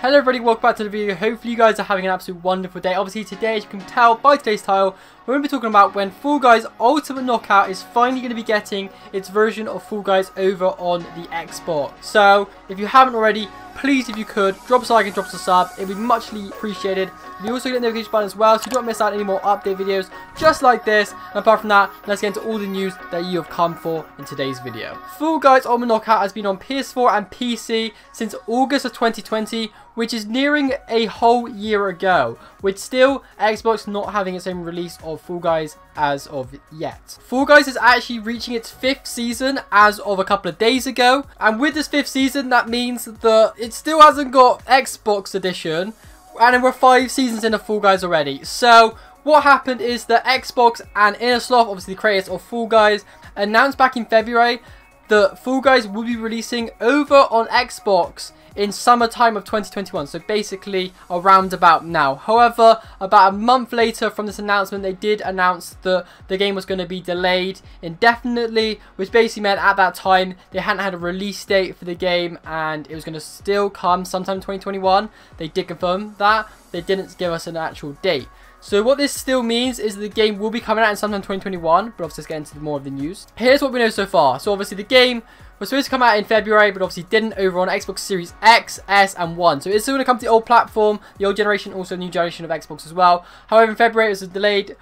Hello everybody, welcome back to the video. Hopefully you guys are having an absolute wonderful day. Obviously today, as you can tell by today's title, we're going to be talking about when Fall Guys Ultimate Knockout is finally going to be getting its version of Fall Guys over on the Xbox. So, if you haven't already, please, if you could, drop us a like and drop us a sub. It would be muchly appreciated. You also get the notification button as well, so you don't miss out any more update videos just like this. And apart from that, let's get into all the news that you have come for in today's video. Fall Guys Ultimate Knockout has been on PS4 and PC since August of 2020, which is nearing a whole year ago, with still Xbox not having its own release of Fall Guys as of yet. Fall Guys is actually reaching its 5th season as of a couple of days ago, and with this 5th season, that means that it still hasn't got Xbox edition, and we're 5 seasons into Fall Guys already. So what happened is that Xbox and Innersloth, obviously the creators of Fall Guys, announced back in February that Fall Guys will be releasing over on Xbox in summertime of 2021, so basically around about now. However, about a month later from this announcement, they did announce that the game was going to be delayed indefinitely, which basically meant at that time they hadn't had a release date for the game and it was going to still come sometime 2021. They did confirm that. They didn't give us an actual date. So what this still means is the game will be coming out in sometime 2021, but obviously let's get into more of the news. Here's what we know so far. So obviously the game was supposed to come out in February, but obviously didn't over on Xbox Series X, S, and 1. So it's still going to come to the old platform, the old generation, also the new generation of Xbox as well. However, in February it was delayed,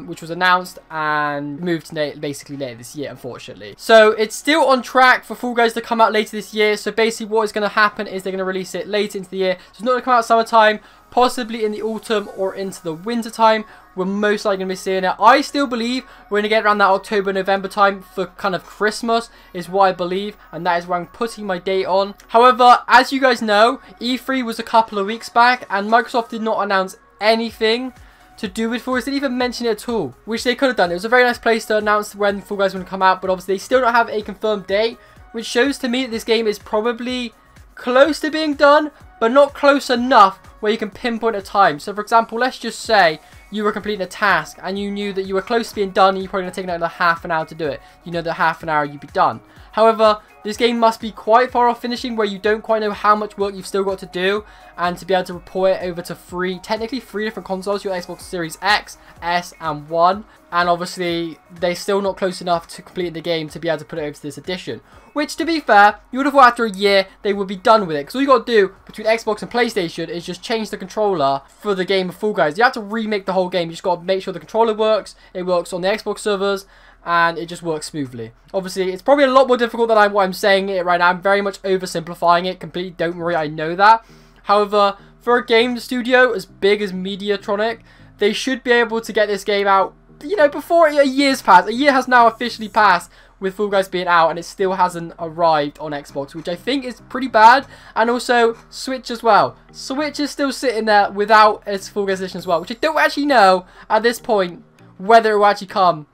which was announced and moved to basically later this year, unfortunately. So it's still on track for Fall Guys to come out later this year. So basically what is going to happen is they're going to release it later into the year. So it's not going to come out summertime, possibly in the autumn or into the winter time. We're most likely going to be seeing it. I still believe we're going to get around that October, November time for kind of Christmas is what I believe. And that is where I'm putting my date on. However, as you guys know, E3 was a couple of weeks back and Microsoft did not announce anything to do with Fall Guys. They didn't even mention it at all, which they could have done. It was a very nice place to announce when Fall Guys would come out, but obviously they still don't have a confirmed date, which shows to me that this game is probably close to being done, but not close enough where you can pinpoint a time. So for example, let's just say you were completing a task and you knew that you were close to being done and you're probably going to take another half an hour to do it. You know that half an hour you'd be done. However, this game must be quite far off finishing where you don't quite know how much work you've still got to do, and to be able to report it over to technically three different consoles, your Xbox Series X, S, and 1. And obviously, they're still not close enough to complete the game to be able to put it over to this edition. Which, to be fair, you would have thought after a year they would be done with it. Because all you got to do between Xbox and PlayStation is just change the controller for the game of Fall Guys. You have to remake the whole game. You just got to make sure the controller works, it works on the Xbox servers, and it just works smoothly. Obviously, it's probably a lot more difficult than what I'm saying it right now. I'm very much oversimplifying it completely. Don't worry, I know that. However, for a game studio as big as Mediatronic, they should be able to get this game out, you know, before a year's passed. A year has now officially passed with Fall Guys being out, and it still hasn't arrived on Xbox, which I think is pretty bad. And also Switch as well. Switch is still sitting there without its Fall Guys edition as well, which I don't actually know at this point whether it will actually come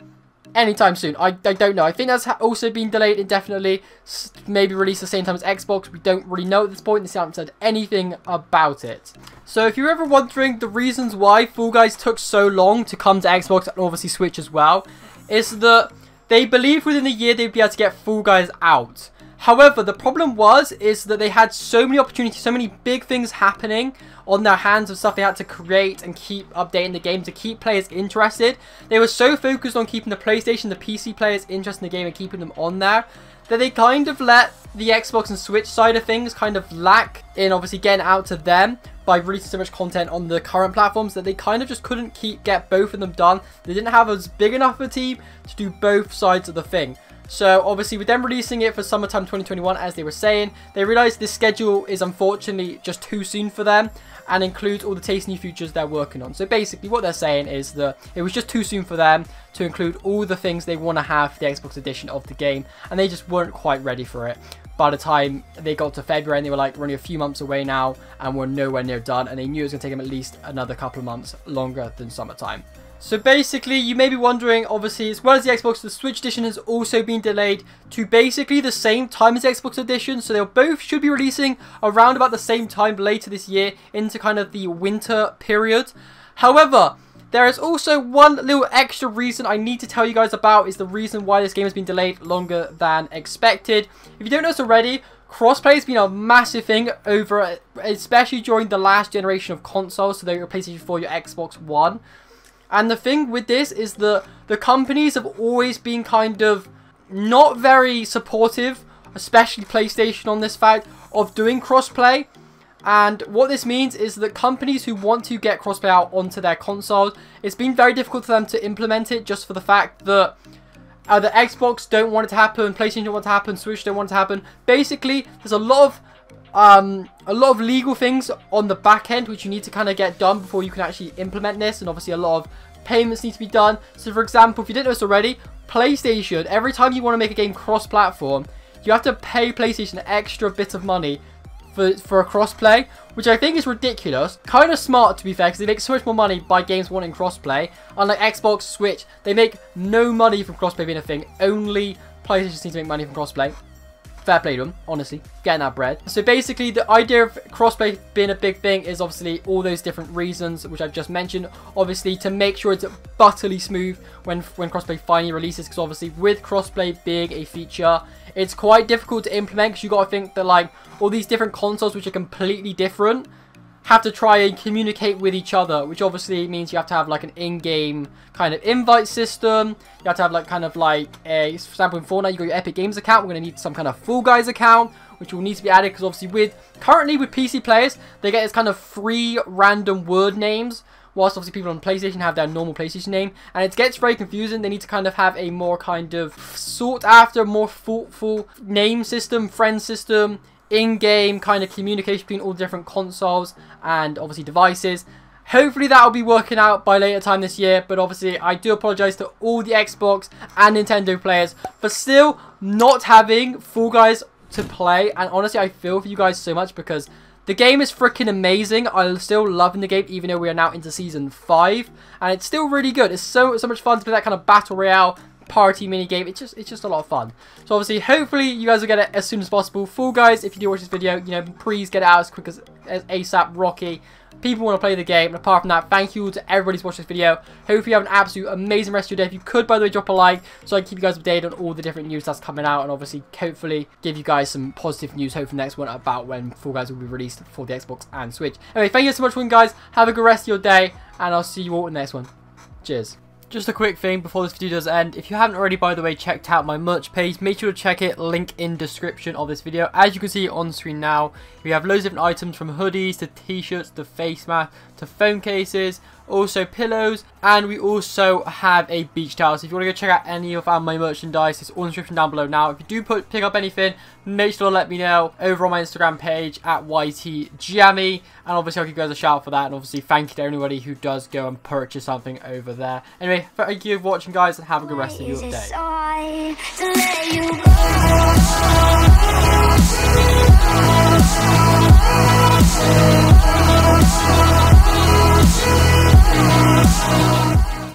anytime soon. I don't know. I think that's also been delayed indefinitely. Maybe released the same time as Xbox. We don't really know at this point. They haven't said anything about it. So if you're ever wondering the reasons why Fall Guys took so long to come to Xbox and obviously Switch as well, is that they believed within a year they'd be able to get Fall Guys out. However, the problem is that they had so many opportunities, so many big things happening on their hands of stuff they had to create and keep updating the game to keep players interested. They were so focused on keeping the PlayStation, the PC players interested in the game and keeping them on there, that they kind of let the Xbox and Switch side of things kind of lack in obviously getting out to them by releasing so much content on the current platforms that they kind of just couldn't get both of them done. They didn't have as big enough of a team to do both sides of the thing. So obviously with them releasing it for summertime 2021, as they were saying, they realized this schedule is unfortunately just too soon for them and includes all the tasty new features they're working on. So basically what they're saying is that it was just too soon for them to include all the things they want to have for the Xbox edition of the game, and they just weren't quite ready for it. By the time they got to February and they were like, we're only a few months away now and we're nowhere near done, and they knew it was going to take them at least another couple of months longer than summertime. So basically, you may be wondering, obviously, as well as the Xbox, the Switch edition has also been delayed to basically the same time as the Xbox edition. So they both should be releasing around about the same time later this year into kind of the winter period. However, there is also one little extra reason I need to tell you guys about, is the reason why this game has been delayed longer than expected. If you don't know this already, crossplay has been a massive thing over, especially during the last generation of consoles, so your PlayStation 4, your Xbox One. And the thing with this is that the companies have always been kind of not very supportive, especially PlayStation, on this fact of doing crossplay. And what this means is that companies who want to get crossplay out onto their consoles, it's been very difficult for them to implement it, just for the fact that the Xbox don't want it to happen, PlayStation don't want it to happen, Switch don't want it to happen. Basically, there's a lot of legal things on the back end which you need to kind of get done before you can actually implement this, and obviously a lot of payments need to be done. So for example, if you didn't know this already, PlayStation, every time you want to make a game cross-platform, you have to pay PlayStation an extra bit of money for a crossplay, which I think is ridiculous. Kind of smart, to be fair, because they make so much more money by games wanting crossplay. Unlike Xbox, Switch, they make no money from crossplay being a thing. Only PlayStation seems to make money from crossplay. Fair play to them, honestly, getting that bread. So basically, the idea of crossplay being a big thing is obviously all those different reasons which I've just mentioned. Obviously, to make sure it's butterly smooth when crossplay finally releases, because obviously with crossplay being a feature, it's quite difficult to implement, because you got to think that like all these different consoles which are completely different have to try and communicate with each other, which obviously means you have to have like an in-game kind of invite system. You have to have like kind of like a, for example, in Fortnite you got your Epic Games account. We're going to need some kind of Fall Guys account, which will need to be added, because obviously currently with PC players, they get this kind of free random word names, whilst obviously people on PlayStation have their normal PlayStation name, and it gets very confusing. They need to kind of have a more kind of sought after, more thoughtful name system, friend system, in-game kind of communication between all the different consoles and obviously devices. Hopefully that will be working out by later time this year, but obviously I do apologise to all the Xbox and Nintendo players for still not having Fall Guys to play. And honestly, I feel for you guys so much, because the game is freaking amazing. I'm still loving the game, even though we are now into Season 5. And it's still really good. It's so much fun to play that kind of Battle Royale party mini game. It's just a lot of fun. So obviously, hopefully you guys will get it as soon as possible. Fall Guys, if you do watch this video, you know, please get it out as quick as ASAP Rocky. People want to play the game. And apart from that, thank you to everybody who's watched this video. Hopefully you have an absolute amazing rest of your day. If you could, by the way, drop a like so I can keep you guys updated on all the different news that's coming out, and obviously hopefully give you guys some positive news, hopefully next one, about when Fall Guys will be released for the Xbox and Switch. Anyway, thank you so much for watching, guys. Have a good rest of your day, and I'll see you all in the next one. Cheers. Just a quick thing before this video does end. If you haven't already, by the way, checked out my merch page, make sure to check it. Link in description of this video. As you can see on screen now, we have loads of different items, from hoodies to t-shirts to face masks to phone cases, also pillows, and we also have a beach towel. So if you want to go check out any of my merchandise, it's all in the description down below. Now, if you do pick up anything, make sure to let me know over on my Instagram page at YTJammy, and obviously I'll give you guys a shout out for that, and obviously thank you to everybody who does go and purchase something over there. Anyway, thank you for watching, guys, and have a good rest of your day.